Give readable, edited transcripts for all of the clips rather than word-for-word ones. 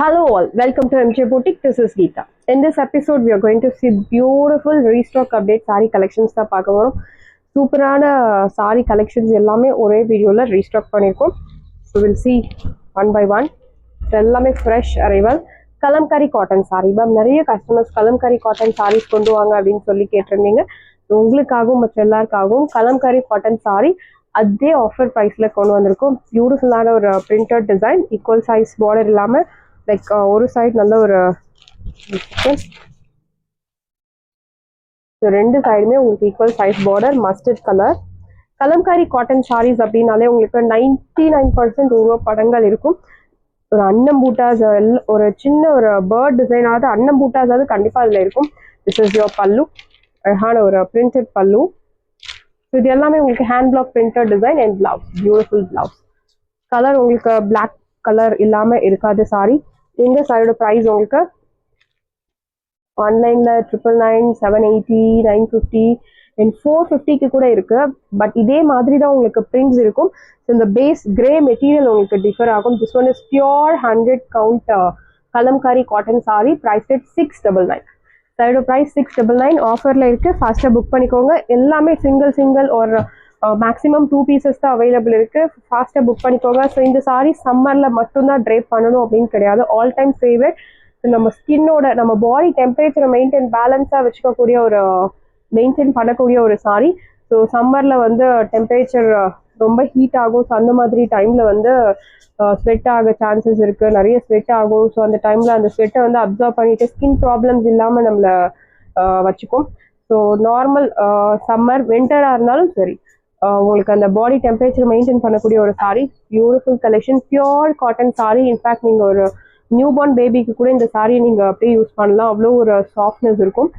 Hello all, welcome to MJ Boutique. This is Geeta. In this episode, we are going to see beautiful restock update saree collections தான் பார்க்க போறோம். சூப்பரான saree collections எல்லாமே ஒரே வீடியோல restock பண்ணிருக்கோம். So we'll see one by one. எல்லாமே fresh arrival. Kalamkari cotton saree. நிறைய கஸ்டமர்ஸ் கலம்காரி காட்டன் sarees கொண்டு வாங்க அப்படின்னு சொல்லி கேட்டிருந்தீங்க. உங்களுக்காகவும் மற்ற எல்லாருக்காகவும் கலம்காரி காட்டன் saree அதே ஆஃபர் ப்ரைஸில் கொண்டு வந்திருக்கோம். பியூட்டிஃபுல்லான ஒரு printed design, equal size border இல்லாமல் லைக் ஒரு சைடு நல்ல ஒரு ரெண்டு சைடுமே உங்களுக்கு equal size border, mustard colour. Kalamkari cotton sarees அப்படின்னாலே உங்களுக்கு 99% உருவப்படங்கள் இருக்கும். ஒரு அன்னம் பூட்டாஸ், ஒரு சின்ன ஒரு பேர்ட் டிசைனாவது அன்னம் பூட்டாஸாவது கண்டிப்பாக அதில் இருக்கும். திஸ் இஸ் யோர் பல்லு, அழகான ஒரு பிரிண்டட் பல்லு. இது எல்லாமே உங்களுக்கு hand block printed design and blouse, beautiful blouse. Colour உங்களுக்கு பிளாக் கலர் இல்லாமல் இருக்காது சாரி. இந்த சாரியோட ப்ரைஸ் உங்களுக்கு ஆன்லைனில் 999, 780, 950 அண்ட் 450 கூட இருக்கு. பட் இதே மாதிரி தான் உங்களுக்கு பிரிண்ட்ஸ் இருக்கும். ஸோ இந்த பேஸ் கிரே மெட்டீரியல் உங்களுக்கு டிஃபர் ஆகும். This one is pure 100 count Kalamkari cotton sari, price rate 699. சாரியோட ப்ரைஸ் 699. ஆஃபரில் இருக்குது, ஃபாஸ்ட்டாக புக் பண்ணிக்கோங்க. எல்லாமே சிங்கிள் ஒரு மேக்ஸிமம் 2 பீசஸ் தான் அவைலபிள் இருக்குது. ஃபாஸ்ட்டாக புக் பண்ணிக்கோங்க. ஸோ இந்த சாரி சம்மரில் மட்டும்தான் ட்ரேப் பண்ணணும் அப்படின்னு கிடையாது. All time favourite. நம்ம ஸ்கின்னோட நம்ம பாடி டெம்பரேச்சரை மெயின்டைன் பேலன்ஸாக வச்சுக்கக்கூடிய ஒரு மெயின்டைன் பண்ணக்கூடிய ஒரு சாரி. ஸோ சம்மரில் வந்து டெம்பரேச்சர் ரொம்ப ஹீட் ஆகும். ஸோ அந்த மாதிரி டைமில் வந்து ஸ்வெட் ஆக சான்சஸ் இருக்குது, நிறைய ஸ்வெட் ஆகும். ஸோ அந்த டைமில் அந்த ஸ்வெட்டை வந்து அப்சர்வ் பண்ணிவிட்டு ஸ்கின் ப்ராப்ளம்ஸ் இல்லாமல் நம்மளை வச்சுக்கும். ஸோ நார்மல் சம்மர் வின்டராக இருந்தாலும் சரி, உங்களுக்கு அந்த பாடி டெம்பரேச்சர் மெயின்டைன் பண்ணக்கூடிய ஒரு sorry. Beautiful collection, pure cotton sorry. In fact நீங்கள் ஒரு நியூ பார்ன் பேபிக்கு கூட இந்த சாரியை நீங்கள் அப்படியே யூஸ் பண்ணலாம். அவ்வளோ ஒரு சாஃப்ட்னஸ் இருக்கும்.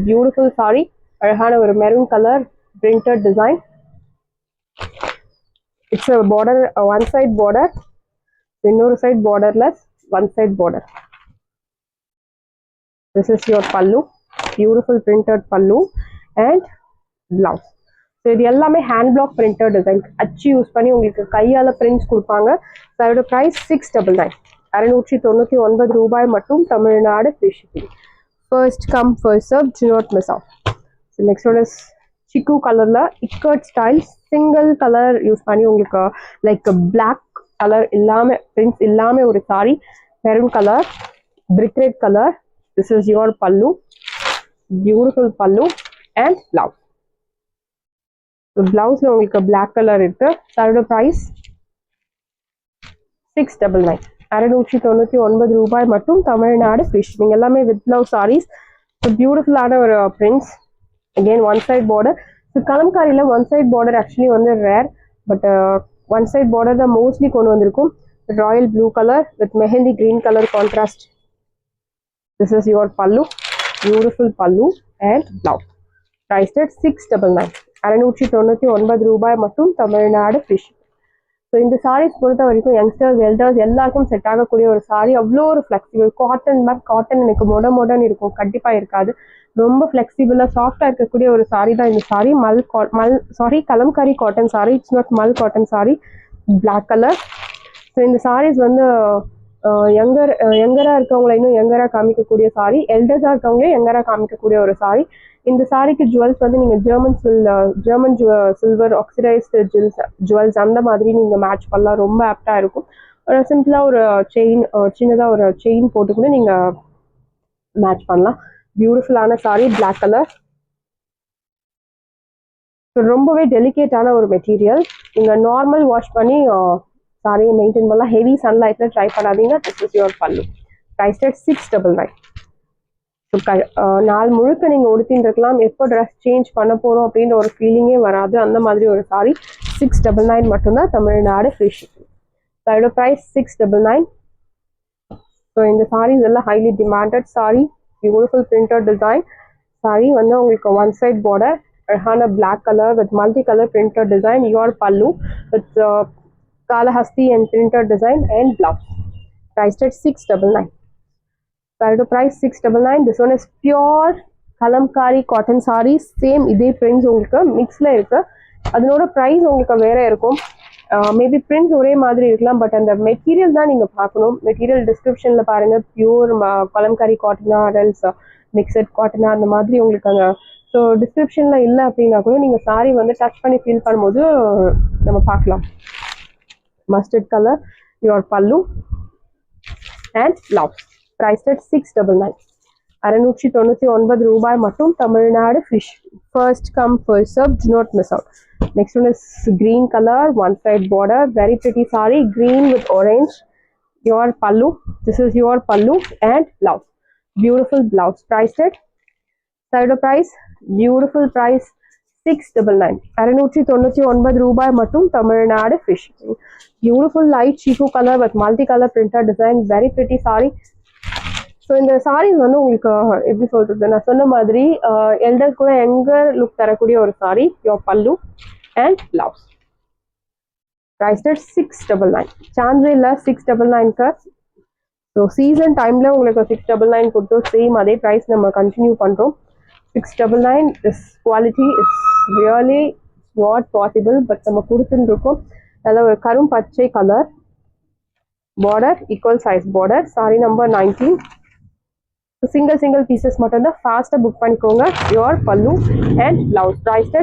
பியூட்டிஃபுல் சாரி, அழகான ஒரு maroon colour printed design. It's a border, one side border, இன்னொரு side borderless, one side border. This is your pallu, beautiful printed pallu and blouse. So இது எல்லாமே ஹேண்ட் பிளாக் பிரிண்டட் டிசைன், அச்சு யூஸ் பண்ணி உங்களுக்கு கையால் பிரிண்ட்ஸ் கொடுப்பாங்க. ஸோ அதோட ப்ரைஸ் 699, 699 ரூபாய் மட்டும். Tamil Nadu free shipping. First come first serve, do not miss out. So next one is சிக்கு கலரில் ikat style, single colour use பண்ணி உங்களுக்கு லைக் பிளாக் கலர் இல்லாமல் பிரிண்ட்ஸ் இல்லாமல் ஒரு sari. Maroon colour, brick red colour. This is your pallu, beautiful pallu and blouse. பிளவுஸ்ல உங்களுக்கு black colour இருக்கு. அதோட ப்ரைஸ் 699, 699 ரூபாய் மட்டும். Tamil Nadu free shipping. எல்லாமே வித் பிளவுஸ் சாரீஸ். பியூட்டிஃபுல்லான ஒரு prints. Again one side border. So கலம்காரியில் ஒன் சைட் பார்டர் ஆக்சுவலி வந்து rare, but one side border தான் மோஸ்ட்லி கொண்டு வந்திருக்கும். Royal blue colour with mehndi green colour contrast. This is your pallu, beautiful pallu and blouse. Price rate 699, 699 ரூபாய் மட்டும். Tamil Nadu free shipping. So இந்த சாரீஸ் பொறுத்த வரைக்கும் யங்ஸ்டர்ஸ், எல்டர்ஸ் எல்லாருக்கும் செட் ஆகக்கூடிய ஒரு சாரி. அவ்வளோ ஒரு ஃப்ளெக்சிபிள் காட்டன் மேக். காட்டன் எனக்கு மொடன்னு இருக்கும், கண்டிப்பாக இருக்காது. ரொம்ப ஃப்ளெக்சிபிளாக சாஃப்டாக இருக்கக்கூடிய ஒரு சாரி தான் இந்த sari. Kalamkari cotton sari. It's not cotton sari. Black colour. So இந்த சாரீஸ் வந்து யங்கராக இருக்கவங்களை இன்னும் யங்கராக காமிக்கக்கூடிய சாரி, எல்டர்ஸாக இருக்கவங்களே யங்கராக காமிக்கக்கூடிய ஒரு சாரி. இந்த சாரிக்கு ஜுவல்ஸ் வந்து நீங்கள் ஜெர்மன் சில்வர் ஆக்சிடைஸ்டு ஜுவல்ஸ் அந்த மாதிரி நீங்கள் மேட்ச் பண்ணலாம். ரொம்ப ஆப்டாக இருக்கும். ஒரு சிம்பிளாக ஒரு செயின், சின்னதாக ஒரு செயின் போட்டு கூட நீங்கள் மேட்ச் பண்ணலாம். பியூட்டிஃபுல்லான சாரி, பிளாக் கலர். ரொம்பவே டெலிகேட்டான ஒரு மெட்டீரியல். நீங்கள் நார்மல் வாஷ் பண்ணி சாரியை மெயின்டைன் பண்ணலாம். ஹெவி சன்லைட்டில் ட்ரை பண்ணாதீங்க. This is your pallu. Price rate 699. நாள் முழுக்க நீங்கள் உடுத்தின்னு இருக்கலாம். எப்போ ட்ரெஸ் சேஞ்ச் பண்ண போகிறோம் அப்படின்ற ஒரு ஃபீலிங்கே வராது. அந்த மாதிரி ஒரு சாரி. 699 மட்டும்தான். Tamil Nadu free shipping. அதோட ப்ரைஸ் 699. ஸோ இந்த சாரீஸ் எல்லாம் highly demanded sari. Beautiful printed design sari வந்து உங்களுக்கு ஒன் சைட் பார்டர், அழகான black colour with multi colour printed design. Your pallu with Kalahasti and printed design and blouse. Price rate 699. அதோட price 699. This one is pure Kalamkari cotton sari. Same இதே prints உங்களுக்கு மிக்ஸில் இருக்குது. அதனோட price உங்களுக்கு வேறு இருக்கும். மேபி பிரிண்ட்ஸ் ஒரே மாதிரி இருக்கலாம், பட் அந்த மெட்டீரியல் தான் நீங்கள் பார்க்கணும். மெட்டீரியல் டிஸ்கிரிப்ஷனில் பாருங்கள், பியூர் கலம்காரி காட்டனா அரல்ஸ் மிக்சட் காட்டனா அந்த மாதிரி உங்களுக்கு அங்கே. ஸோ டிஸ்கிரிப்ஷனில் இல்லை அப்படின்னா கூட நீங்கள் சாரி வந்து டச் பண்ணி ஃபீல் பண்ணும்போது நம்ம பார்க்கலாம். Mustard colour your pallu and blouse. Price at 699. 699 ரூபாய் மட்டும். தமிழ்நாடு ஃபிஷ். First come first serve, do not miss out. Next one is green color, one side border, very pretty saree, green with orange. Your pallu, this is your pallu and blouse. Beautiful blouse. Priced at side of price, beautiful price 699. 699 ரூபாய் மட்டும். Tamil Nadu fish. Beautiful light chiku color with multi-color printed design, very pretty saree. So இந்த சாரீஸ் வந்து உங்களுக்கு எப்படி சொல்றது, நான் சொன்ன மாதிரி எல்டர் கூட எங்கர் லுக் தரக்கூடிய ஒரு சாரி. யோர் பல்லு அண்ட் பிளவுஸ். ப்ரைஸ் 699. சான்ஸே இல்லை 699க்கு. ஸோ சீசன் டைம்ல உங்களுக்கு 699 கொடுத்து சேம் அதே ப்ரைஸ் நம்ம கண்டினியூ பண்ணுறோம். 699 is quality is really not possible, but நம்ம கொடுத்துட்டு இருக்கோம். நல்ல ஒரு கரும் பச்சை colour border, equal size border. Sorry number 19. Single pieces மட்டும் தான். ஃபாஸ்ட்டாக புக் பண்ணிக்கோங்க. யோர் பல்லு அண்ட் பிளவுஸ். ப்ரைஸ்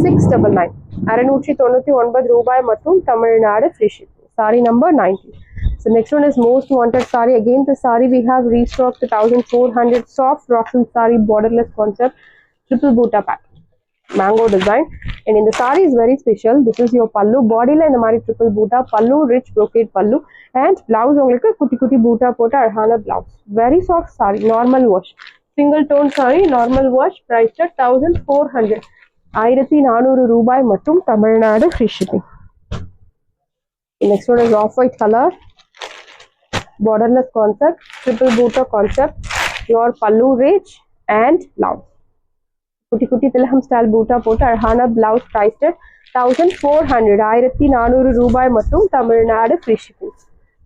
699. 699 ரூபாய் மட்டும். Tamil Nadu fish. Sorry number 19. So next one is most wanted saree. Again the saree we have restocked 1400 soft Russell saree, borderless concept, triple butta pattern, mango design. And in the saree is very special. This is your pallu. Body la indha mari triple butta pallu, rich brocade pallu, and blouse ungalku kutti kutti butta pota alhana blouse. Very soft saree, normal wash, single tone saree, normal wash. Price at 1400. 1400 ரூபாய் மட்டும். Tamil Nadu free shipping. Next one is off white color, borderless concept, triple butta concept, your pallu rich and blouse. குட்டி குட்டி திலகம் style பூட்டா போட்டு அழகான blouse. Price 1400. 1400 ரூபாய் மட்டும். Tamil Nadu free shipping.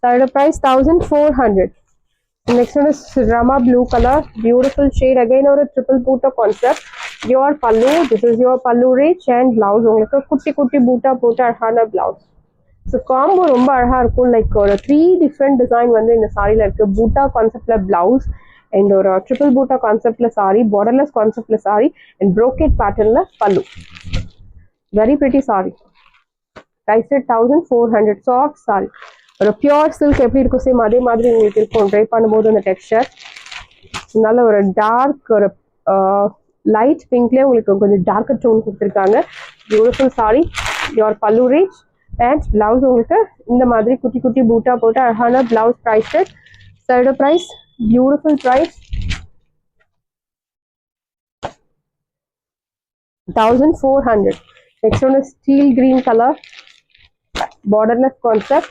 அதோட price 1400. Next one is Rama blue colour, beautiful shade. Again ஒரு triple butta concept. Your pallu, this is your pallu rich and blouse. உங்களுக்கு குட்டி குட்டி பூட்டா போட்டு அழகான பிளவுஸ். ஸோ காம்போ ரொம்ப அழகா இருக்கும். லைக் ஒரு 3 டிஃப்ரெண்ட் டிசைன் வந்து இந்த சாரியில இருக்கு. பூட்டா கான்செப்ட்ல பிளவுஸ், அண்ட் ஒரு ட்ரிபிள் பூட்டா கான்செப்ட்ல சாரி, பார்டர்லெஸ் கான்செப்ட்ல சாரி, அண்ட் ப்ரோகேட் பேட்டர்ன்ல pallu. Very pretty sari. Price 1400. Soft sari, ஒரு பியூர் சில்க் எப்படி இருக்கும் சேம் அதே மாதிரி உங்களுக்கு இருக்கும் ட்ரை பண்ணும்போது அந்த டெக்ஸ்சர். நல்ல ஒரு டார்க், ஒரு லைட் பிங்க்லேயே உங்களுக்கு கொஞ்சம் டார்க்கர் டோன் கொடுத்துருக்காங்க. Beautiful sari. Your pallu rich and blouse உங்களுக்கு இந்த மாதிரி குட்டி குட்டி பூட்டா போட்டு அழகான blouse. Price side price, beautiful price 1400. Next one is steel green color, borderless concept.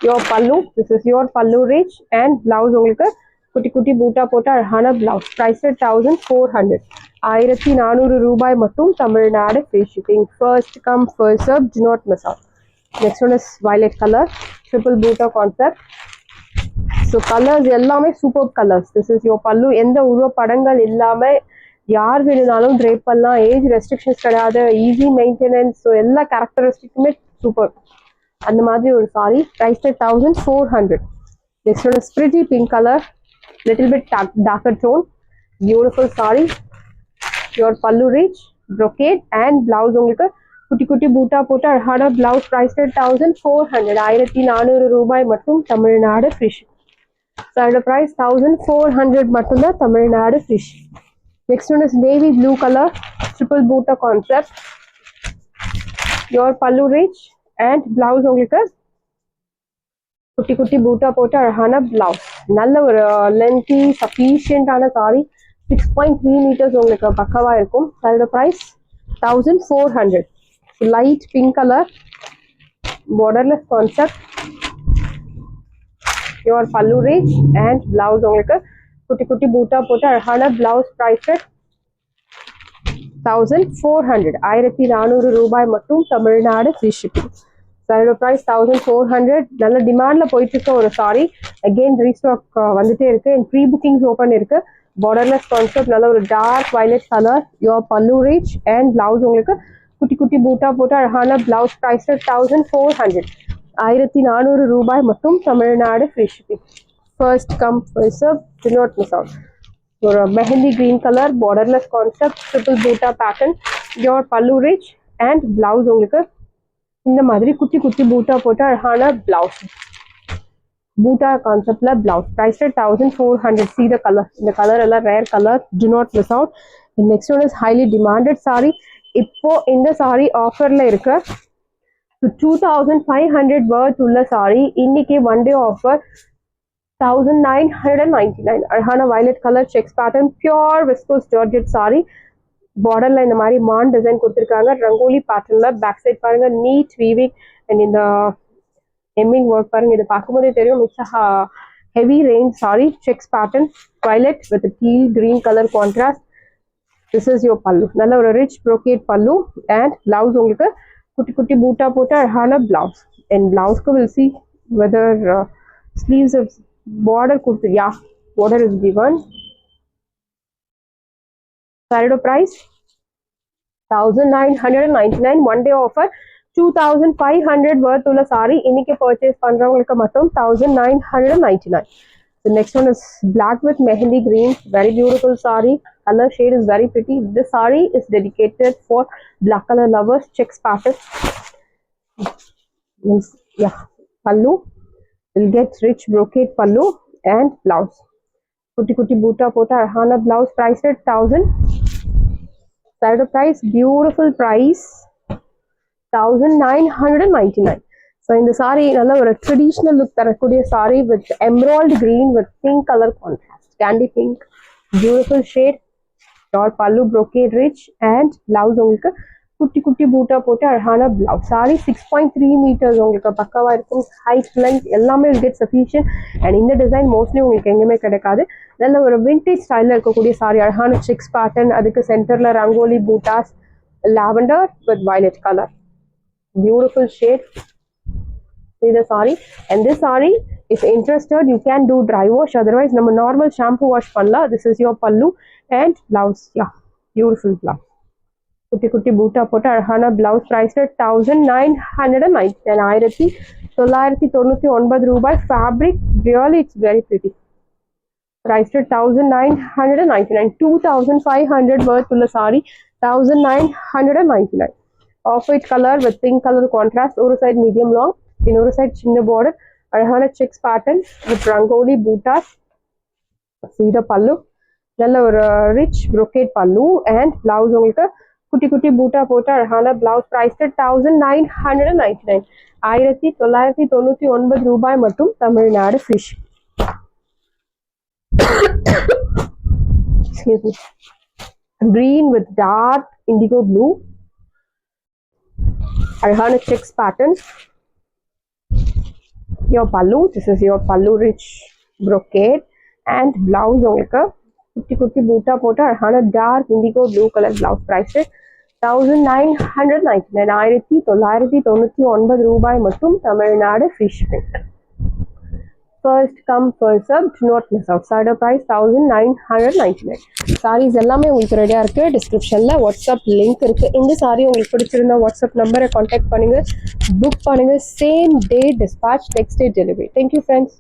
Your pallu, this is your pallu rich and blouse உங்களுக்கு குட்டி குட்டி பூட்டா போட்டு அழகான பிளவுஸ். ப்ரைஸ் 1400. 1400 ரூபாய் மட்டும். Tamil Nadu free shipping. First come first serve, do not miss out. Next one is violet color, triple butta concept. So colours எல்லாமே super colours. This is your pallu. எந்த உருவ படங்கள் இல்லாமல் யார் வேணுனாலும் ட்ரேப் பண்ணலாம். ஏஜ் ரெஸ்ட்ரிக்ஷன்ஸ் கிடையாது. Easy maintenance. ஸோ எல்லா கேரக்டரிஸ்டிக்குமே சூப்பர். அந்த மாதிரி ஒரு sari. Price 1400. Next one pretty pink colour, little bit darker tone, beautiful sari. Your pallu rich brocade and blouse உங்களுக்கு குட்டி குட்டி பூட்டா போட்டு அழகான பிளவுஸ். ப்ரைஸ் 1400. 1400 ரூபாய் மட்டும். தமிழ்நாடு ஃபிஷ். அதோட ப்ரைஸ் 1400 மட்டும்தான். Tamil Nadu fish. Next one is navy blue colour, triple butta concept. Your pallu rich and blouse உங்களுக்கு குட்டி குட்டி பூட்டா போட்டு அழகான பிளவுஸ். நல்ல ஒரு லென்த்தி சஃபிஷியன்டான சாரி. 6.3 மீட்டர்ஸ் உங்களுக்கு பக்கவா இருக்கும். அதோட price 1400. Light pink colour, borderless concept. Your pallu ரேஜ் அண்ட் பிளவுஸ் உங்களுக்கு குட்டி குட்டி பூட்டா போட்டு அழகான பிளவுஸ். ப்ரைஸ் 1400. 1400 ரூபாய் மட்டும். Tamil Nadu free shipping. அதோட ப்ரைஸ் 1400. நல்ல டிமாண்ட்ல போயிட்டு இருக்க ஒரு சாரி. அகெயின் ரீஸ்டாக் வந்துட்டே இருக்கு. அண்ட் ப்ரீ புக்கிங்ஸ் ஓப்பன் இருக்கு. பார்டர்லெஸ் கான்செப்ட், நல்ல ஒரு dark violet colour. Your pallu ரேஜ் அண்ட் பிளவுஸ் உங்களுக்கு குட்டி குட்டி பூட்டா போட்டு அழகான பிளவுஸ் பிரைஸ் 1400 1400 ரூபாய் மட்டும் Tamil Nadu free shipping first come first serve do not miss out ஒரு mehndi green colour borderless concept triple butta pattern your pallu rich and blouse உங்களுக்கு இந்த மாதிரி குட்டி குட்டி பூட்டா போட்டு அழகான பிளவுஸ் பூட்டா கான்செப்ட்ல blouse price 1400 see the color இந்த கலர் எல்லாம் rare colour do not miss out next one is highly demanded saree இப்போ இந்த saree ஆஃபர்ல இருக்கு 2500 worth உள்ள saree இன்னைக்கு one day offer 1999 அழகான violet color checks pattern pure viscose georgette saree பார்டர்ல இந்த மாதிரி மான் டிசைன் கொடுத்திருக்காங்க ரங்கோலி பேட்டர்ன்ல பேக் சைடு பாருங்க நீட் வீவிங் அண்ட் இந்த எம்மிங் ஒர்க் பாருங்க இது பார்க்கும்போதே தெரியும் it's heavy range saree checks pattern violet with a teal green color contrast this is your pallu நல்ல ஒரு rich brocade pallu and blouse உங்களுக்கு குட்டி குட்டி பூட்டா போட்டு அழகான blouse and blouse க்கு will see whether sleeves of border கொடுத்து yeah border is given saree price 1999 one day offer 2500 worth உள்ள saree இன்னைக்கு purchase பண்றவங்களுக்கு மட்டும் 1999 the next one is black with mehendi green very beautiful saree color shade is very pretty this saree is dedicated for black color lovers checks pattern yeah pallu will get rich brocade pallu and blouse kutti kutti boota pota arhana blouse priced at 1000 side price beautiful price 1999 so in the saree nalla or traditional look tarakudiya saree with emerald green with pink color contrast candy pink beautiful shade your pallu brocade rich and blouse உங்களுக்கு குட்டி குட்டி பூட்டா போட்டு அழகான blouse saree 6.3 meters உங்களுக்கு பக்கவா இருக்கும் height length எல்லாமே will get sufficient and இந்த டிசைன் mostly உங்களுக்கு எங்கேயுமே கிடைக்காது நல்ல ஒரு vintage ஸ்டைல்ல இருக்கக்கூடிய saree அழகான checks pattern அதுக்கு சென்டர்ல rangoli buttas lavender with violet color beautiful shade see the saree and this saree if interested you can do dry wash otherwise நம்ம normal shampoo wash பண்ணலாம் this is your pallu and blouse yeah beautiful blouse குட்டி குட்டி பூட்டா போட்டு அழகான blouse price 1999 ரூபாய் fabric really it's very pretty price 1999 2500 worth உள்ள saree 1999 off-white color with pink color contrast ஒரு side medium long இன்னொரு side சின்ன border அழகான checks pattern with rangoli bootas see the pallu நல்ல ஒரு rich brocade pallu and blouse உங்களுக்கு குட்டி குட்டி பூட்டா போட்டு அழகான blouse price 1999 1999 ரூபாய் மட்டும் Tamil Nadu free excuse me green with dark indigo blue அழகான checks pattern your pallu this is your pallu rich brocade and blouse உங்களுக்கு குட்டி குட்டி பூட்டா போட்டு அழகான dark indigo blue color blouse price 1999 ரூபாய் மட்டும் Tamil Nadu free shipping first come first serve do not miss out side price 1999 sarees எல்லாமே உங்களுக்கு ரெடியா இருக்கு டிஸ்கிரிப்ஷன்ல வாட்ஸ்அப் லிங்க் இருக்கு இந்த saree உங்களுக்கு பிடிச்சிருந்தா வாட்ஸ்அப் நம்பரை கான்டாக்ட் பண்ணுங்க புக் பண்ணுங்க same day dispatch next day delivery thank you friends